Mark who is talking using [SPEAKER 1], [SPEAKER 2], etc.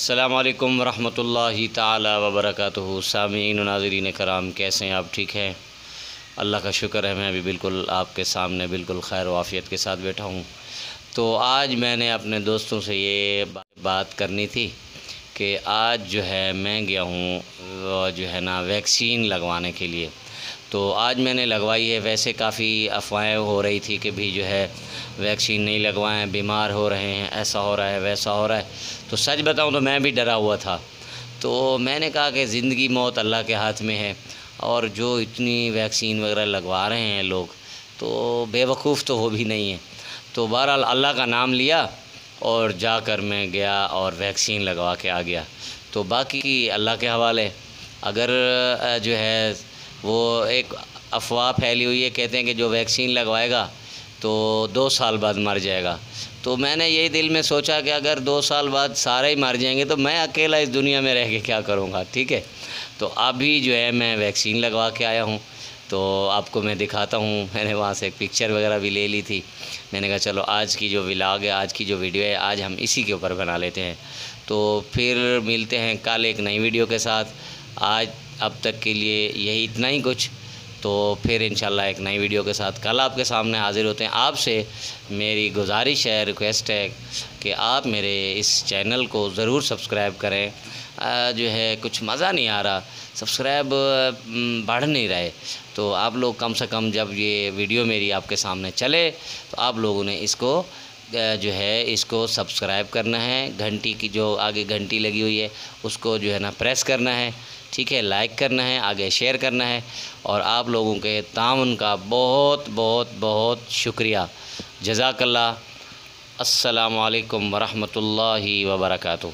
[SPEAKER 1] السلام علیکم ورحمۃ اللہ تعالی وبرکاتہ۔ سامعین و ناظرین کرام، کیسے ہیں آپ؟ ٹھیک ہیں؟ اللہ کا شکر ہے، میں ابھی بالکل آپ کے سامنے بالکل خیر و عافیت کے ساتھ بیٹھا ہوں۔ تو آج میں نے اپنے دوستوں سے یہ بات کرنی تھی کہ آج جو ہے میں گیا ہوں جو ہے نا ویکسین لگوانے کے لیے۔ تو آج میں نے لگوائی ہے۔ ویسے کافی افواہیں ہو رہی تھی کہ بھی جو ہے ویکسین نہیں لگوائیں، بیمار ہو رہے ہیں، ایسا ہو رہا ہے ویسا ہو رہا ہے۔ تو سچ بتاؤں تو میں بھی ڈرا ہوا تھا۔ تو میں نے کہا کہ زندگی موت اللہ کے ہاتھ میں ہے، اور جو اتنی ویکسین وغیرہ لگوا رہے ہیں لوگ تو بے وقوف تو وہ بھی نہیں ہیں۔ تو بہرحال اللہ کا نام لیا اور جا کر میں گیا اور ویکسین لگوا کے آ گیا۔ تو باقی اللہ کے حوالے۔ اگر جو ہے وہ ایک افواہ پھیلی ہوئی ہے، کہتے ہیں کہ جو ویکسین لگوائے گا تو 2 سال بعد مر جائے گا۔ تو میں نے یہی دل میں سوچا کہ اگر 2 سال بعد سارے ہی مر جائیں گے تو میں اکیلا اس دنیا میں رہ کے کیا کروں گا؟ ٹھیک ہے۔ تو ابھی جو ہے میں ویکسین لگوا کے آیا ہوں، تو آپ کو میں دکھاتا ہوں۔ میں نے وہاں سے ایک پکچر وغیرہ بھی لے لی تھی۔ میں نے کہا چلو آج کی جو ولاگ ہے، آج کی جو ویڈیو ہے، آج ہم اسی کے اوپر بنا لیتے ہیں۔ تو پھر ملتے ہیں کل ایک نئی ویڈیو کے ساتھ۔ آج اب تک کے لیے یہی اتنا ہی کچھ، تو پھر انشاءاللہ ایک نئی ویڈیو کے ساتھ کل آپ کے سامنے حاضر ہوتے ہیں۔ آپ سے میری گزارش ہے، ریکویسٹ ہے کہ آپ میرے اس چینل کو ضرور سبسکرائب کریں۔ جو ہے کچھ مزہ نہیں آ رہا، سبسکرائب بڑھ نہیں رہے، تو آپ لوگ کم سے کم جب یہ ویڈیو میری آپ کے سامنے چلے تو آپ لوگوں نے اس کو جو ہے اس کو سبسکرائب کرنا ہے۔ گھنٹی کی جو آگے گھنٹی لگی ہوئی ہے اس کو جو ہے نا پریس کرنا ہے، ٹھیک ہے، لائک کرنا ہے، آگے شیئر کرنا ہے، اور آپ لوگوں کے تعاون کا بہت بہت بہت شکریہ۔ جزاک اللہ۔ السلام علیکم ورحمۃ اللہ وبرکاتہ۔